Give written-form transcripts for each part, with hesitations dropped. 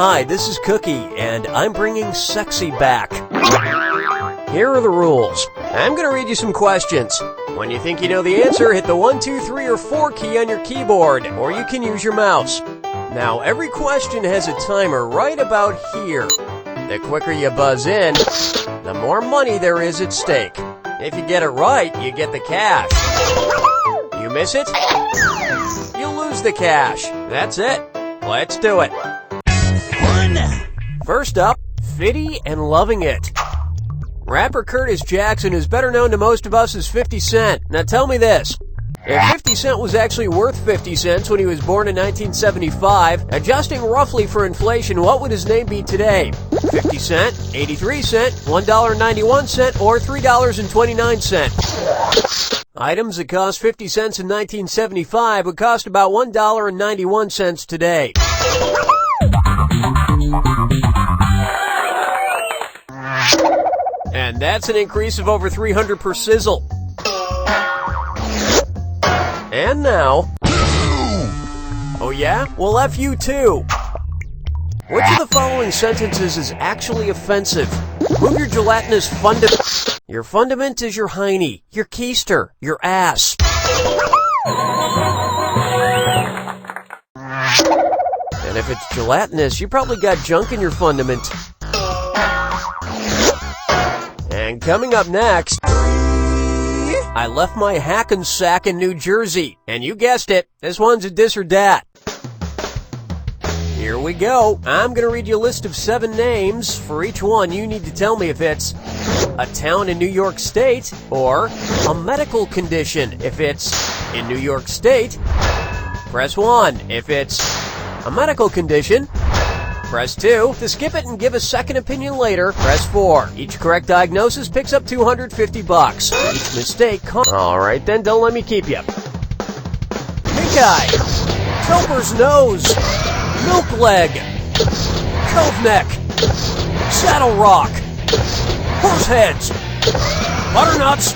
Hi, this is Cookie, and I'm bringing sexy back. Here are the rules. I'm going to read you some questions. When you think you know the answer, hit the 1, 2, 3, or 4 key on your keyboard, or you can use your mouse. Now, every question has a timer right about here. The quicker you buzz in, the more money there is at stake. If you get it right, you get the cash. You miss it, you lose the cash. That's it. Let's do it. First up, Fitty and Loving It. Rapper Curtis Jackson is better known to most of us as 50 Cent. Now tell me this. If 50 Cent was actually worth 50 cents when he was born in 1975, adjusting roughly for inflation, what would his name be today? 50 cent, 83 cent, $1.91, or $3.29. Items that cost 50 cents in 1975 would cost about $1.91 today. And that's an increase of over 300 per sizzle. And now... Oh yeah? Well, F you too. Which of the following sentences is actually offensive? Move your gelatinous fundament. Your fundament is your hiney, your keister, your ass. And if it's gelatinous, you probably got junk in your fundament. And coming up next, I left my Hackensack in New Jersey. And you guessed it, this one's a dis or dat. Here we go. I'm going to read you a list of 7 names. For each one, you need to tell me if it's a town in New York State or a medical condition. If it's in New York State, press 1. If it's a medical condition, press 2. To skip it and give a second opinion later, press 4. Each correct diagnosis picks up $250. Each mistake Alright then, don't let me keep you. Pink eye, Troper's nose, milk leg, cove neck, saddle rock, horse heads, butternuts.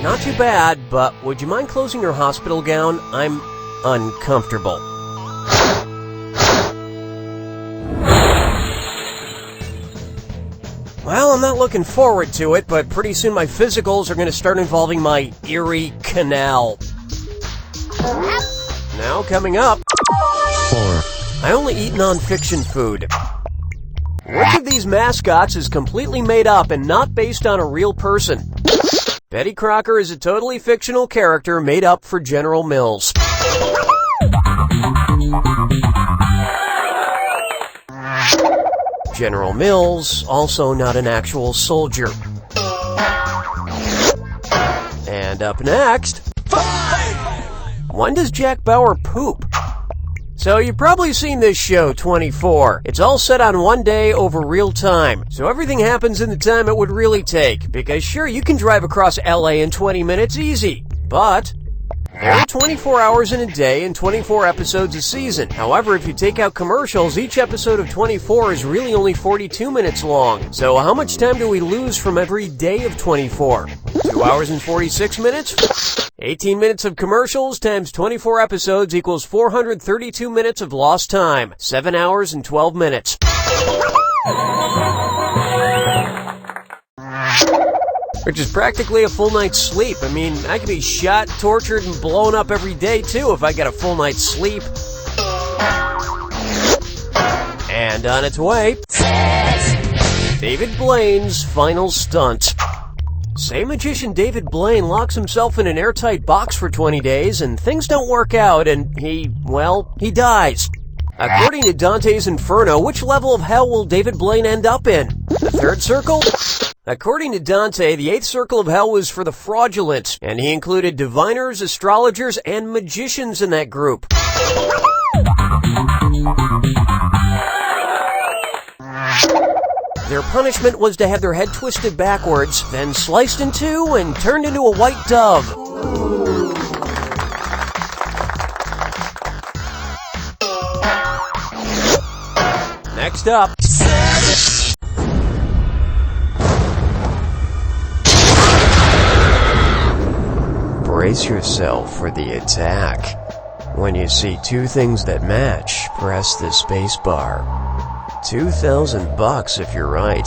Not too bad, but would you mind closing your hospital gown? I'm uncomfortable. Well, I'm not looking forward to it, but pretty soon my physicals are going to start involving my Erie Canal. Now, coming up, 4. I only eat non-fiction food. Which of these mascots is completely made up and not based on a real person? Betty Crocker is a totally fictional character made up for General Mills. General Mills, also not an actual soldier. And up next, 5! When does Jack Bauer poop? So you've probably seen this show, 24. It's all set on one day over real time. So everything happens in the time it would really take. Because sure, you can drive across LA in 20 minutes easy. But there are 24 hours in a day and 24 episodes a season. However, if you take out commercials, each episode of 24 is really only 42 minutes long. So how much time do we lose from every day of 24? 2 hours and 46 minutes? 18 minutes of commercials times 24 episodes equals 432 minutes of lost time. 7 hours and 12 minutes. Which is practically a full night's sleep. I mean, I could be shot, tortured, and blown up every day, too, if I get a full night's sleep. And on its way, David Blaine's final stunt. Say magician David Blaine locks himself in an airtight box for 20 days, and things don't work out, and he dies. According to Dante's Inferno, which level of hell will David Blaine end up in? The 3rd circle? According to Dante, the 8th circle of hell was for the fraudulent, and he included diviners, astrologers, and magicians in that group. Their punishment was to have their head twisted backwards, then sliced in 2 and turned into a white dove. Next up, brace yourself for the attack. When you see two things that match, press the space bar. $2,000 if you're right.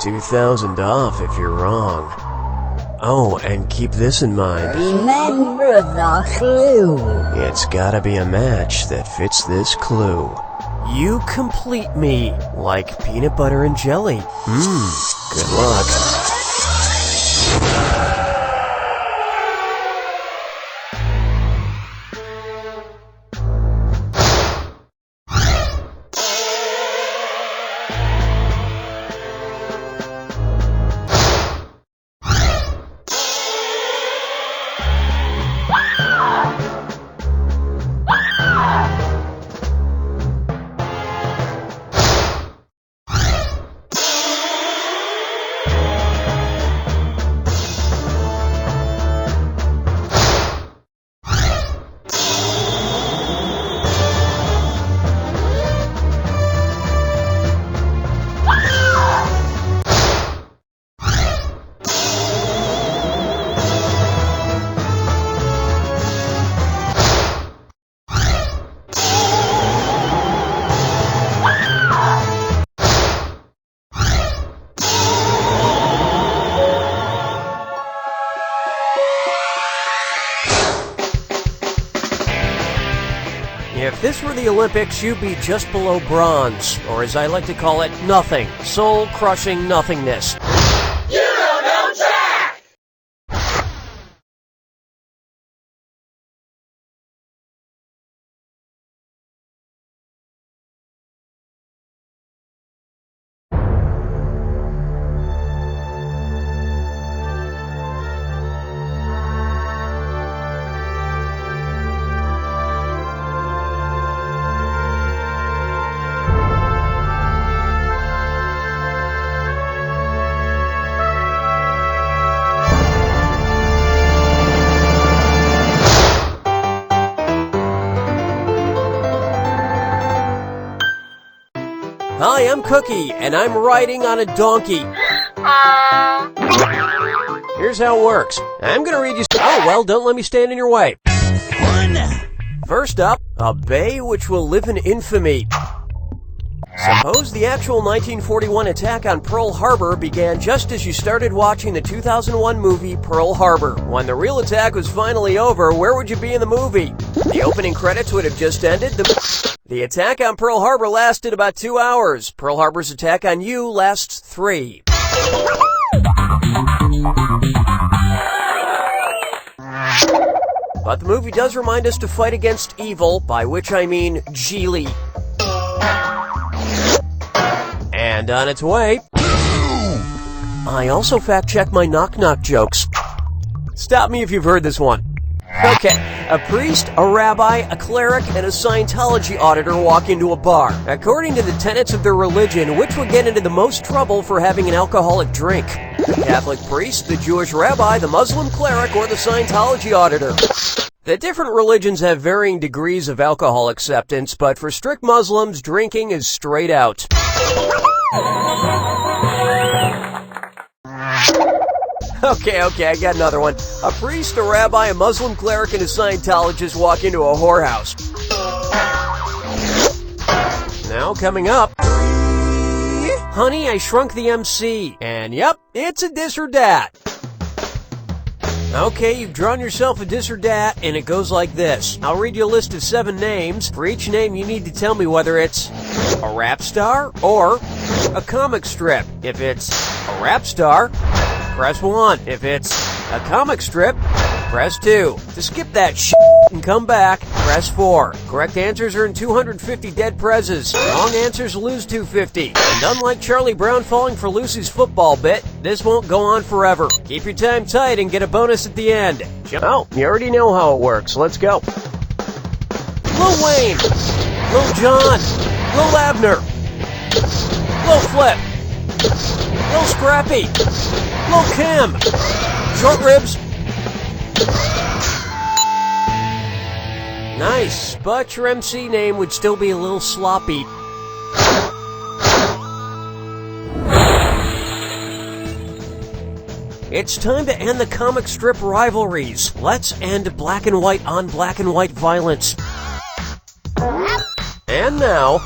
2,000 off if you're wrong. Oh, and keep this in mind. Remember the clue. It's gotta be a match that fits this clue. You complete me, like peanut butter and jelly. Good luck. If this were the Olympics, you'd be just below bronze, or as I like to call it, nothing. Soul-crushing nothingness. You don't know Jack! Hi, I'm Cookie, and I'm riding on a donkey. Here's how it works. I'm gonna read you... Oh, well, don't let me stand in your way. First up, a bay which will live in infamy. Suppose the actual 1941 attack on Pearl Harbor began just as you started watching the 2001 movie Pearl Harbor. When the real attack was finally over, where would you be in the movie? The opening credits would have just ended. The attack on Pearl Harbor lasted about 2 hours. Pearl Harbor's attack on you lasts 3. But the movie does remind us to fight against evil, by which I mean Geely. And on its way... I also fact-check my knock-knock jokes. Stop me if you've heard this one. Okay, a priest, a rabbi, a cleric, and a Scientology auditor walk into a bar. According to the tenets of their religion, which would get into the most trouble for having an alcoholic drink? The Catholic priest, the Jewish rabbi, the Muslim cleric, or the Scientology auditor? The different religions have varying degrees of alcohol acceptance, but for strict Muslims, drinking is straight out. Okay, I got another one. A priest, a rabbi, a Muslim cleric, and a Scientologist walk into a whorehouse. Now, coming up... Honey, I Shrunk the MC. And yep, it's a this or that. Okay, you've drawn yourself a this or that, and it goes like this. I'll read you a list of 7 names. For each name, you need to tell me whether it's a rap star or a comic strip. If it's a rap star, press 1. If it's a comic strip, press 2. To skip that shit and come back, press 4. Correct answers earn 250 dead prezes. Wrong answers lose 250. And unlike Charlie Brown falling for Lucy's football bit, this won't go on forever. Keep your time tight and get a bonus at the end. Oh, you already know how it works. Let's go. Lil Wayne, Lil Jon, Lil Abner, Lil Flip, Lil Scrappy, Lil Kim, Short Ribs. Nice, but your MC name would still be a little sloppy. It's time to end the comic strip rivalries. Let's end black and white on black and white violence. And now,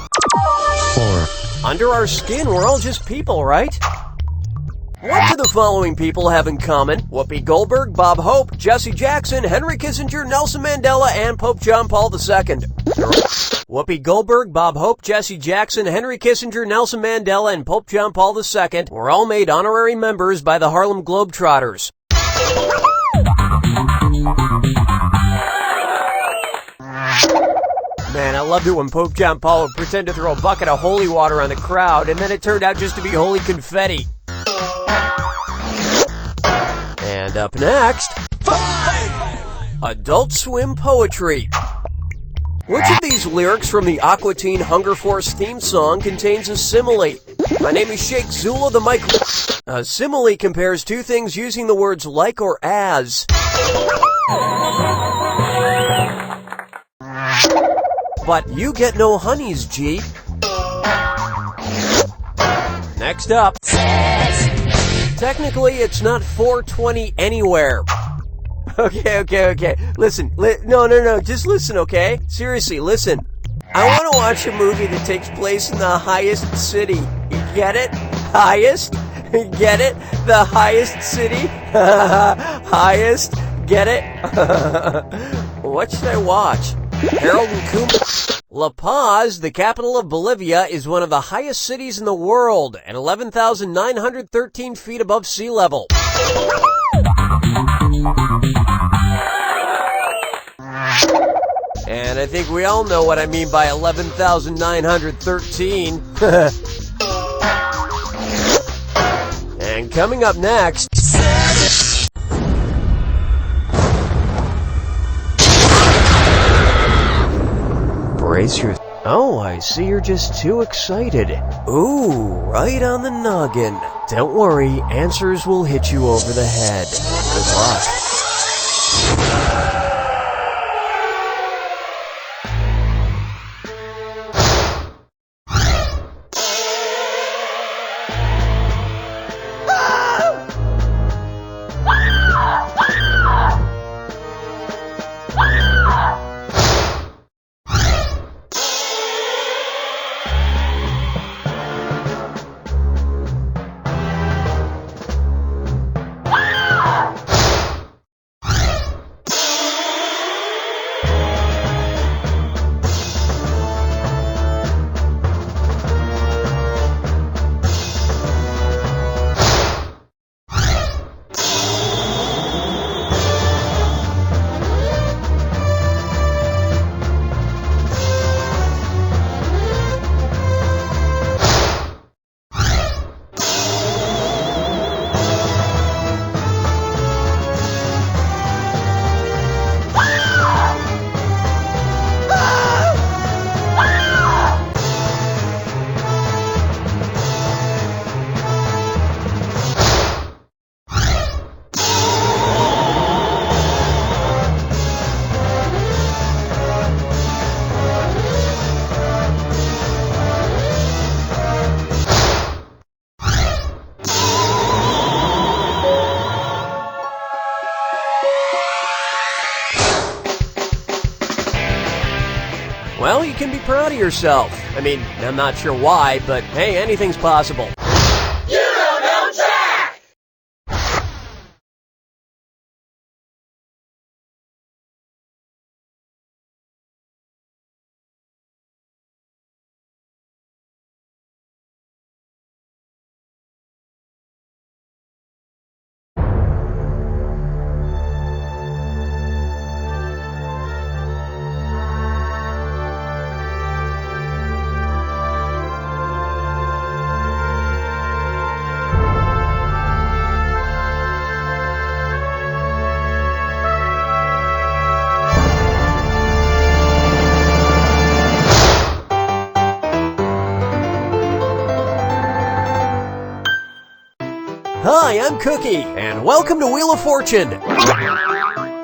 4. Under our skin, we're all just people, right? What do the following people have in common? Whoopi Goldberg, Bob Hope, Jesse Jackson, Henry Kissinger, Nelson Mandela, and Pope John Paul II. Whoopi Goldberg, Bob Hope, Jesse Jackson, Henry Kissinger, Nelson Mandela, and Pope John Paul II were all made honorary members by the Harlem Globetrotters. Man, I loved it when Pope John Paul would pretend to throw a bucket of holy water on the crowd, and then it turned out just to be holy confetti. And up next, 5. Adult Swim Poetry. Which of these lyrics from the Aqua Teen Hunger Force theme song contains a simile? My name is Sheikh Zula the Micro. A simile compares two things using the words like or as. But you get no honeys, G. Next up. Technically, it's not 420 anywhere. Okay. Listen. No. Just listen, okay? Seriously, listen. I want to watch a movie that takes place in the highest city. You get it? Highest? You get it? The highest city? Highest? Get it? What should I watch? Harold and Kumar. La Paz, the capital of Bolivia, is one of the highest cities in the world at 11,913 feet above sea level. And I think we all know what I mean by 11,913. And coming up next... Brace your... Oh, I see you're just too excited. Ooh, right on the noggin. Don't worry, answers will hit you over the head. Good luck. Well, you can be proud of yourself. I mean, I'm not sure why, but hey, anything's possible. You don't know Jack! Hi, I'm Cookie, and welcome to Wheel of Fortune.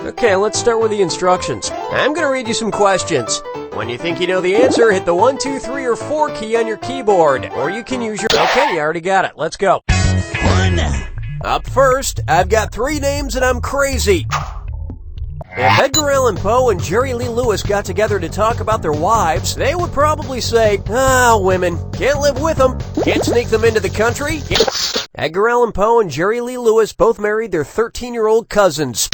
Okay, let's start with the instructions. I'm gonna read you some questions. When you think you know the answer, hit the 1, 2, 3, or 4 key on your keyboard, or you can use your... Okay, you already got it. Let's go. 1, Up first, I've got 3 names and I'm crazy. If Edgar Allan Poe and Jerry Lee Lewis got together to talk about their wives, they would probably say, women, can't live with them, can't sneak them into the country. Edgar Allan Poe and Jerry Lee Lewis both married their 13-year-old cousins.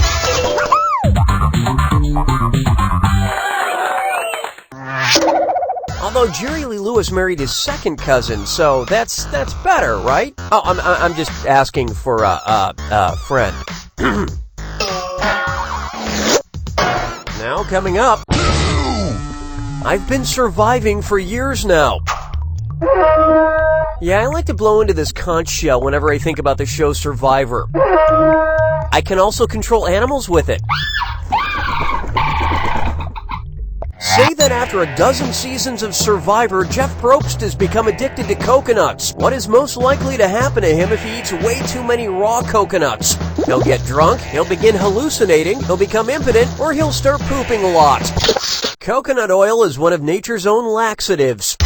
Although Jerry Lee Lewis married his second cousin, so that's better, right? Oh, I'm just asking for a friend. Now coming up, I've been surviving for years now. Yeah, I like to blow into this conch shell whenever I think about the show Survivor. I can also control animals with it. Say that after a dozen seasons of Survivor, Jeff Probst has become addicted to coconuts. What is most likely to happen to him if he eats way too many raw coconuts? He'll get drunk, he'll begin hallucinating, he'll become impotent, or he'll start pooping a lot. Coconut oil is one of nature's own laxatives.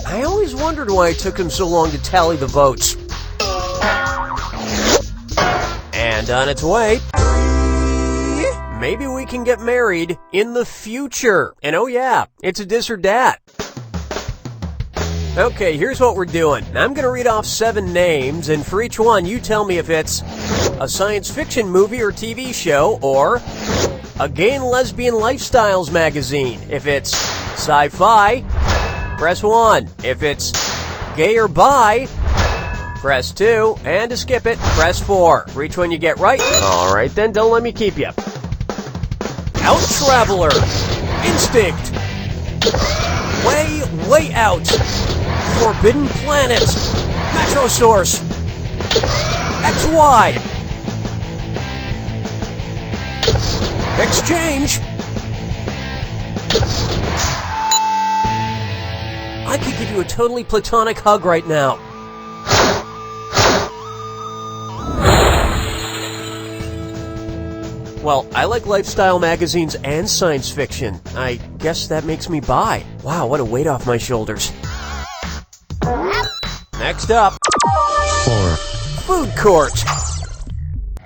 I always wondered why it took him so long to tally the votes. And on its way, maybe we can get married in the future. And oh yeah, it's a this or dat. Okay, here's what we're doing. I'm going to read off 7 names, and for each one, you tell me if it's a science fiction movie or TV show, or a gay and lesbian lifestyles magazine. If it's sci-fi, press 1. If it's gay or bi, press 2. And to skip it, press 4. For each one you get right. Alright then, don't let me keep you. Out Traveler, Instinct, Way Out, Forbidden Planet, Metro Source, XY, Exchange. I could give you a totally platonic hug right now. Well, I like lifestyle magazines and science fiction. I guess that makes me bi. Wow, what a weight off my shoulders. Next up, 4. Food Court.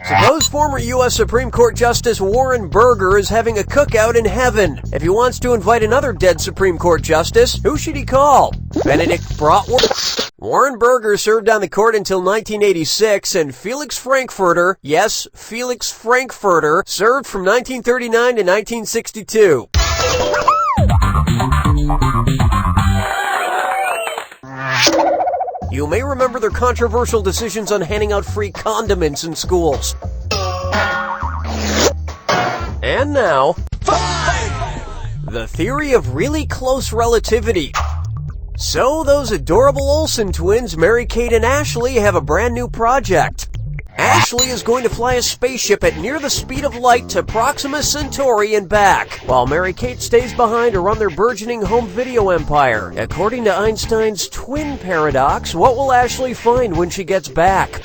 Suppose former U.S. Supreme Court Justice Warren Burger is having a cookout in heaven. If he wants to invite another dead Supreme Court Justice, who should he call? Benedict Bratwurst? Warren Burger served on the court until 1986, and Felix Frankfurter, yes, Felix Frankfurter, served from 1939 to 1962. You may remember their controversial decisions on handing out free condiments in schools. And now, 5! The theory of really close relativity. So those adorable Olsen twins, Mary-Kate and Ashley, have a brand new project. Ashley is going to fly a spaceship at near the speed of light to Proxima Centauri and back, while Mary-Kate stays behind to run their burgeoning home video empire. According to Einstein's twin paradox, what will Ashley find when she gets back?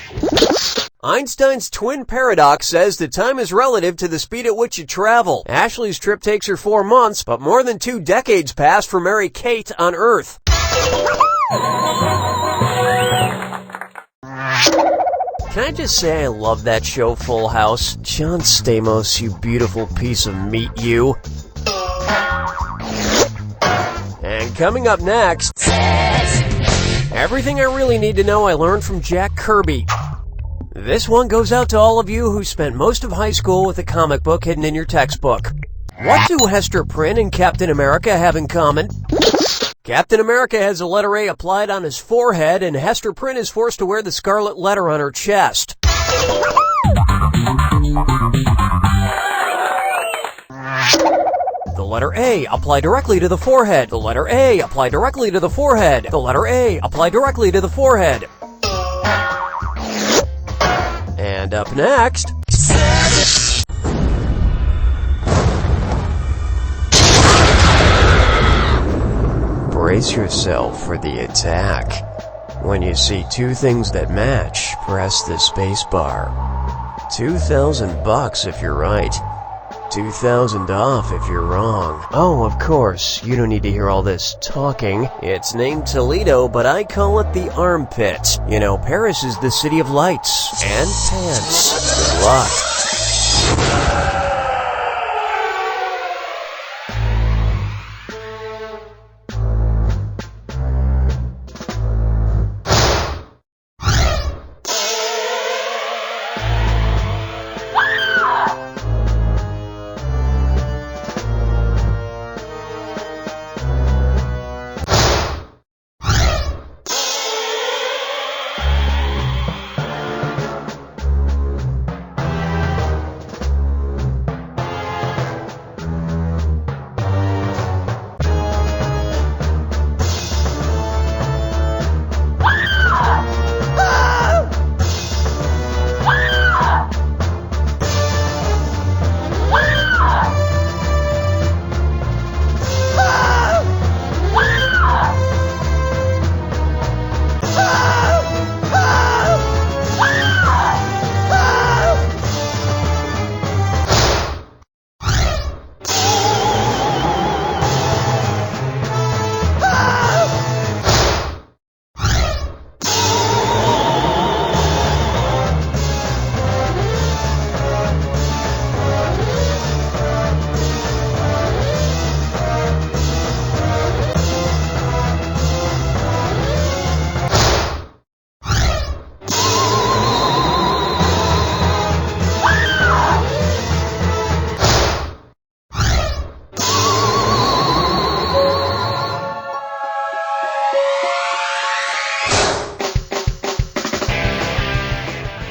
Einstein's twin paradox says that time is relative to the speed at which you travel. Ashley's trip takes her 4 months, but more than 2 decades pass for Mary-Kate on Earth. Can I just say I love that show, Full House? John Stamos, you beautiful piece of meat, you. And coming up next, everything I really need to know I learned from Jack Kirby. This one goes out to all of you who spent most of high school with a comic book hidden in your textbook. What do Hester Prynne and Captain America have in common? Captain America has a letter A applied on his forehead, and Hester Prynne is forced to wear the scarlet letter on her chest. The letter A, apply directly to the forehead. The letter A, apply directly to the forehead. The letter A, apply directly to the forehead. And up next, brace yourself for the attack. When you see 2 things that match, press the space bar. $2,000 if you're right. $2,000 off if you're wrong. Oh, of course, you don't need to hear all this talking. It's named Toledo, but I call it the armpit. You know, Paris is the city of lights and pants. Good luck.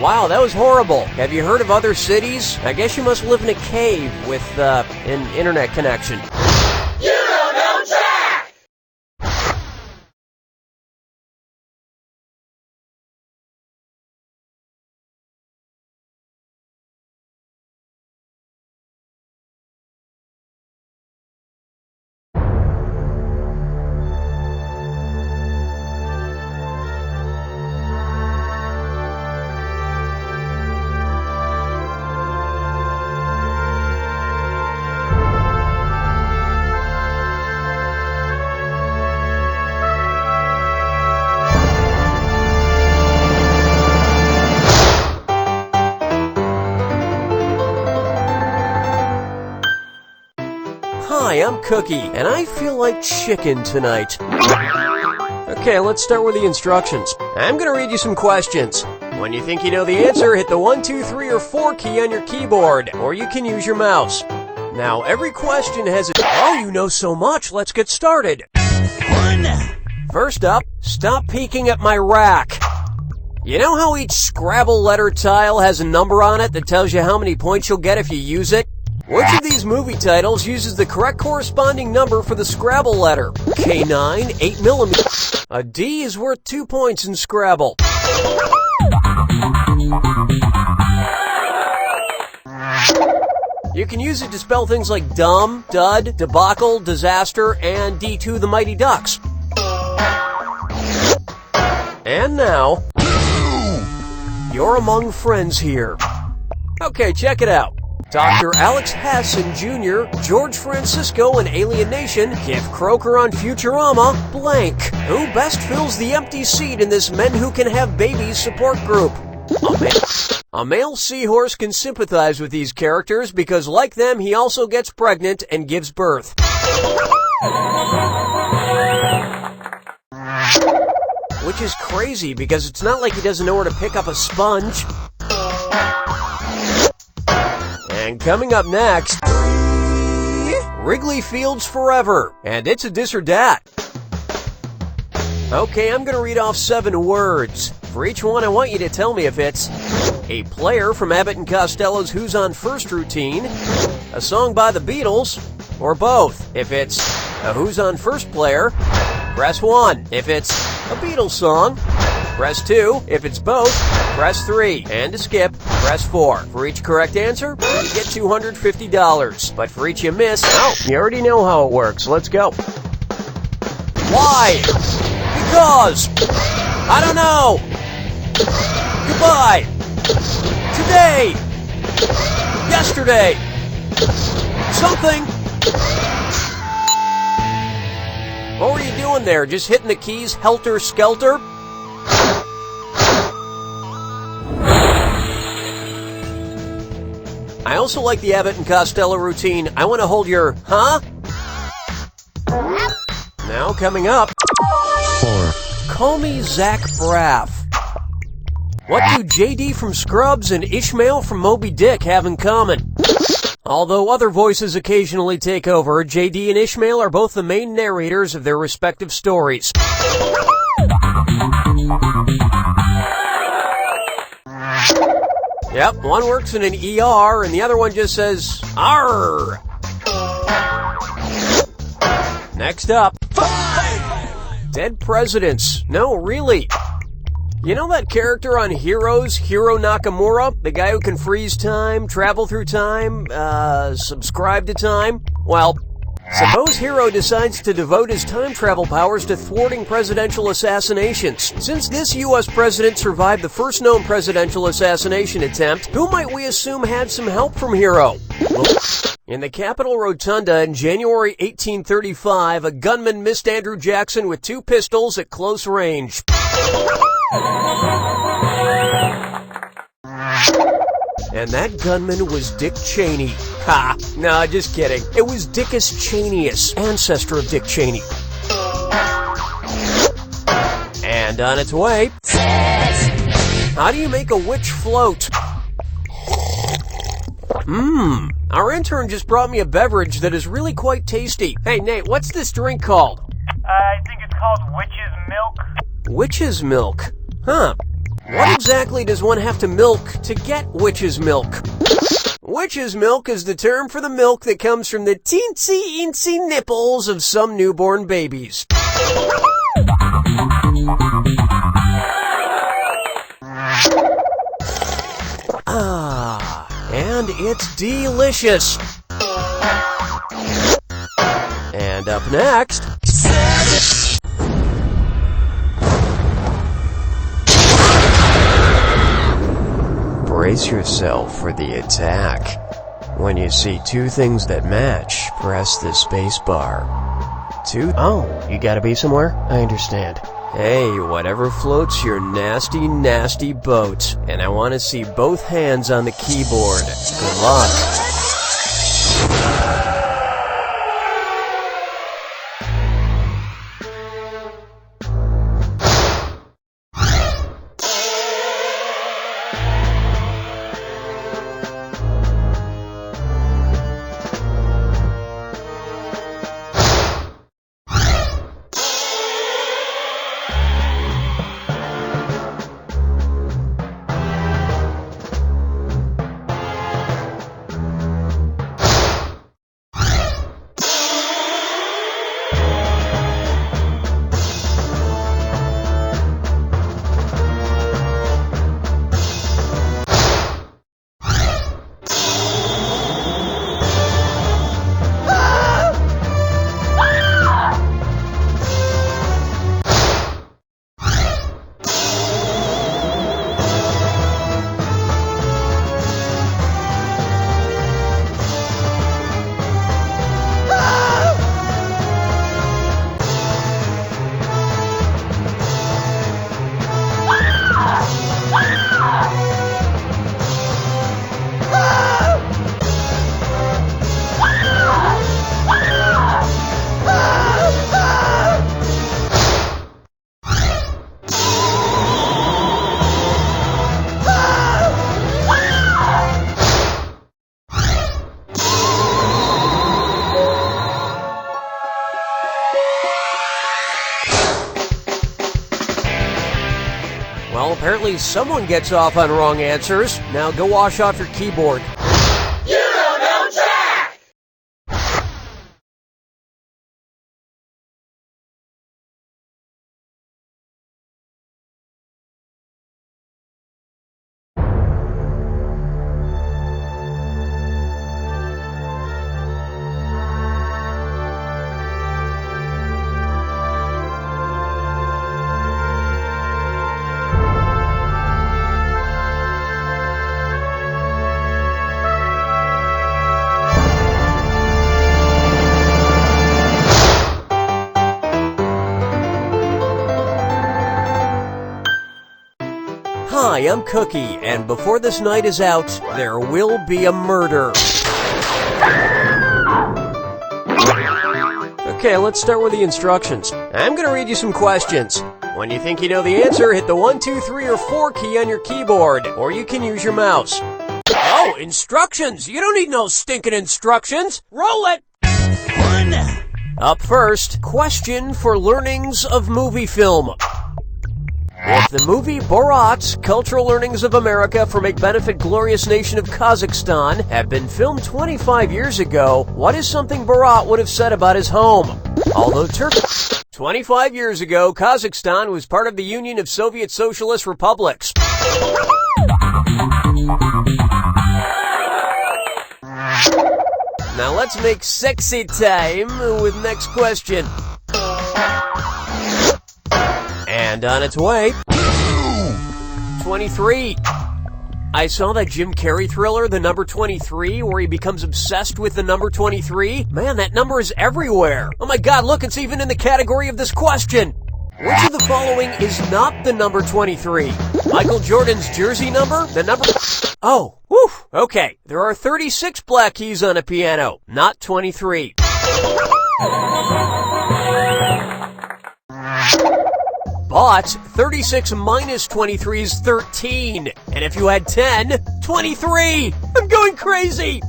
Wow, that was horrible. Have you heard of other cities? I guess you must live in a cave with an internet connection. You don't know Jack! Hi, I'm Cookie, and I feel like chicken tonight. Okay, let's start with the instructions. I'm gonna read you some questions. When you think you know the answer, hit the 1, 2, 3, or 4 key on your keyboard, or you can use your mouse. Now, every question has a... Oh, you know so much, let's get started. First up, stop peeking at my rack. You know how each Scrabble letter tile has a number on it that tells you how many points you'll get if you use it? Which of these movie titles uses the correct corresponding number for the Scrabble letter? K9, 8mm. A D is worth 2 points in Scrabble. You can use it to spell things like dumb, dud, debacle, disaster, and D2 the Mighty Ducks. And now, you're among friends here. Okay, check it out. Dr. Alex Hassan Jr., George Francisco in Alien Nation, Kif Kroker on Futurama, blank. Who best fills the empty seat in this Men Who Can Have Babies support group? A male seahorse can sympathize with these characters because, like them, he also gets pregnant and gives birth. Which is crazy because it's not like he doesn't know where to pick up a sponge. And coming up next, Wrigley Field's Forever, and it's a dis or dat. Okay, I'm gonna read off 7 words. For each one, I want you to tell me if it's a player from Abbott and Costello's Who's on First routine, a song by the Beatles, or both. If it's a Who's on First player, press 1. If it's a Beatles song, press 2. If it's both, press 3. And to skip, press 4. For each correct answer, you get $250. But for each you miss, oh, you already know how it works. Let's go. Why? Because. I don't know. Goodbye. Today. Yesterday. Something! What were you doing there? Just hitting the keys helter-skelter? I also like the Abbott and Costello routine. I want to hold your, huh? Now coming up. 4. Call me Zach Braff. What do JD from Scrubs and Ishmael from Moby Dick have in common? Although other voices occasionally take over, JD and Ishmael are both the main narrators of their respective stories. Yep, one works in an ER and the other one just says, "Arr!" Next up. 5! Dead presidents. No, really. You know that character on Heroes, Hiro Nakamura? The guy who can freeze time, travel through time, subscribe to time? Well, suppose Hiro decides to devote his time travel powers to thwarting presidential assassinations. Since this U.S. president survived the first known presidential assassination attempt, who might we assume had some help from Hiro? Well, in the Capitol Rotunda in January 1835, a gunman missed Andrew Jackson with 2 pistols at close range. And that gunman was Dick Cheney. Ha! No, just kidding. It was Dickus Cheneus, ancestor of Dick Cheney. And on its way. How do you make a witch float? Our intern just brought me a beverage that is really quite tasty. Hey, Nate, what's this drink called? I think it's called Witch's Milk. Witch's milk? Huh. What exactly does one have to milk to get witch's milk? Witch's milk is the term for the milk that comes from the teensy-eensy nipples of some newborn babies. And it's delicious. And up next... Brace yourself for the attack. When you see 2 things that match, press the space bar. 2? Oh, you gotta be somewhere? I understand. Hey, whatever floats your nasty, nasty boat. And I want to see both hands on the keyboard. Good luck. Well, apparently someone gets off on wrong answers. Now go wash off your keyboard. You don't know Jack! Hi, I'm Cookie, and before this night is out, there will be a murder. Okay, let's start with the instructions. I'm gonna read you some questions. When you think you know the answer, hit the 1, 2, 3, or 4 key on your keyboard, or you can use your mouse. Oh, instructions! You don't need no stinking instructions! Roll it! 1. Up first, question for learnings of movie film. If the movie Borat, Cultural Learnings of America for Make Benefit Glorious Nation of Kazakhstan had been filmed 25 years ago, what is something Borat would have said about his home? Although 25 years ago, Kazakhstan was part of the Union of Soviet Socialist Republics. Now let's make sexy time with next question. And on its way, 23. I saw that Jim Carrey thriller, The Number 23, where he becomes obsessed with the number 23. Man, that number is everywhere. Oh my god, look, it's even in the category of this question. Which of the following is not the number 23? Michael Jordan's jersey number? The number... Oh, whew, okay. There are 36 black keys on a piano, not 23. But 36 minus 23 is 13. And if you had 10, 23! I'm going crazy!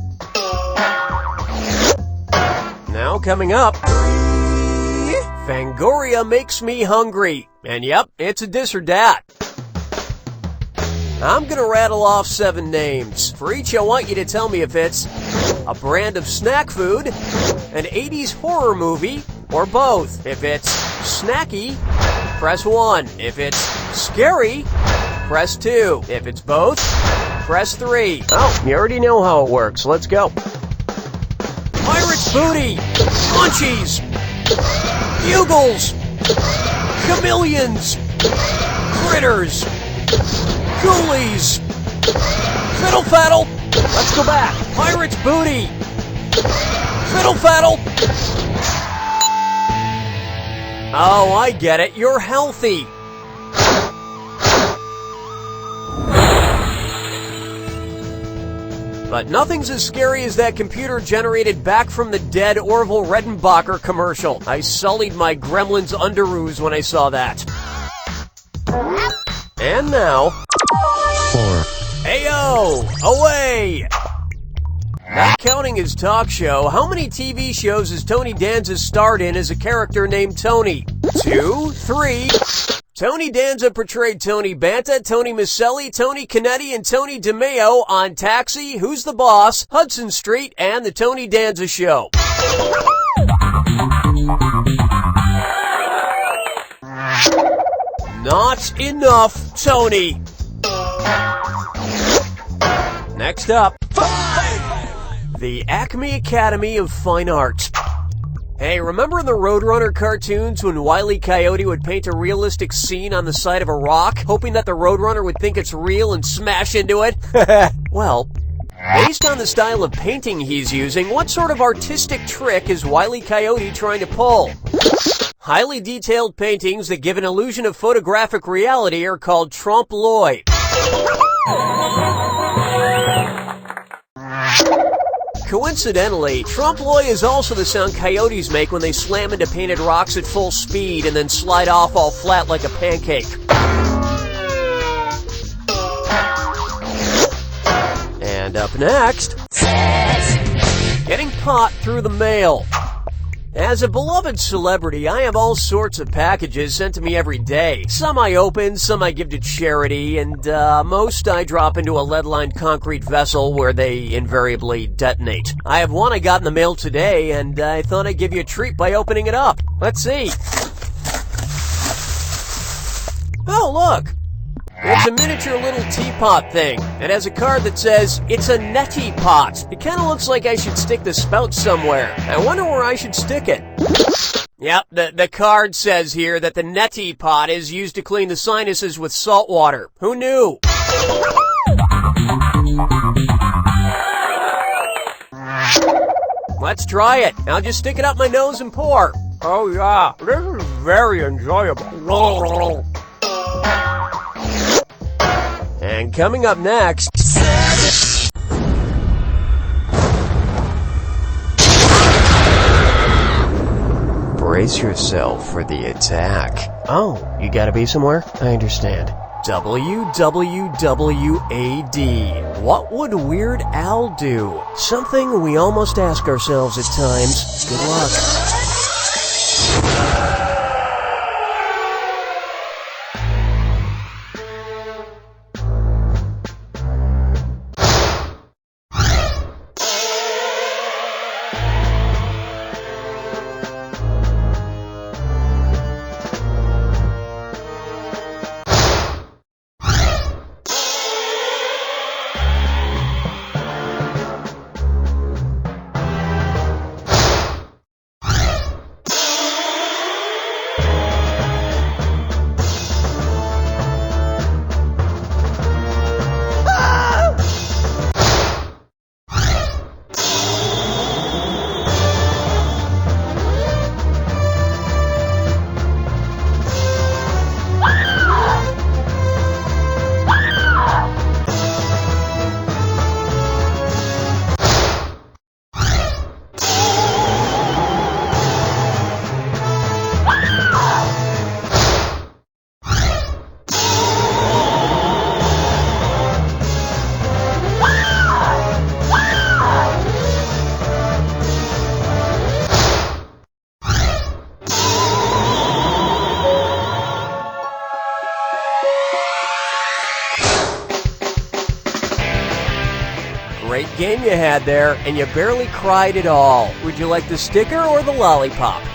Now coming up, Fangoria makes me hungry. And yep, it's a dis or dat. I'm gonna rattle off 7 names. For each, I want you to tell me if it's a brand of snack food, an 80s horror movie, or both. If it's snacky, press 1. If it's scary, press 2. If it's both, press 3. Oh, you already know how it works. Let's go. Pirate's Booty, Munchies, Bugles, Chameleons, Critters, Ghoulies, Fiddle Faddle. Let's go back. Pirate's Booty, Fiddle Faddle. Oh, I get it. You're healthy. But nothing's as scary as that computer-generated Back from the Dead Orville Redenbacher commercial. I sullied my Gremlins underoos when I saw that. And now... 4. Ayo! Away! Not counting his talk show, how many TV shows has Tony Danza starred in as a character named Tony? 2, 3... Tony Danza portrayed Tony Banta, Tony Maselli, Tony Canetti, and Tony DeMeo on Taxi, Who's the Boss, Hudson Street, and The Tony Danza Show. Not enough, Tony. Next up, 5. The Acme Academy of Fine Arts. Hey, remember in the Roadrunner cartoons when Wile E. Coyote would paint a realistic scene on the side of a rock, hoping that the Roadrunner would think it's real and smash into it? Well, based on the style of painting he's using, what sort of artistic trick is Wile E. Coyote trying to pull? Highly detailed paintings that give an illusion of photographic reality are called trompe-l'oeil. Coincidentally, trompe-l'oeil is also the sound coyotes make when they slam into painted rocks at full speed and then slide off all flat like a pancake. And up next, getting pot through the mail. As a beloved celebrity, I have all sorts of packages sent to me every day. Some I open, some I give to charity, and most I drop into a lead-lined concrete vessel where they invariably detonate. I have one I got in the mail today, and I thought I'd give you a treat by opening it up. Let's see. Oh, look! It's a miniature little teapot thing. It has a card that says, it's a neti pot. It kind of looks like I should stick the spout somewhere. I wonder where I should stick it. Yep, the card says here that the neti pot is used to clean the sinuses with salt water. Who knew? Let's try it. I'll just stick it up my nose and pour. Oh yeah, this is very enjoyable. And coming up next... Brace yourself for the attack. Oh, you gotta be somewhere? I understand. WWWAD. What would Weird Al do? Something we almost ask ourselves at times. Good luck. Great game you had there, and you barely cried at all. Would you like the sticker or the lollipop?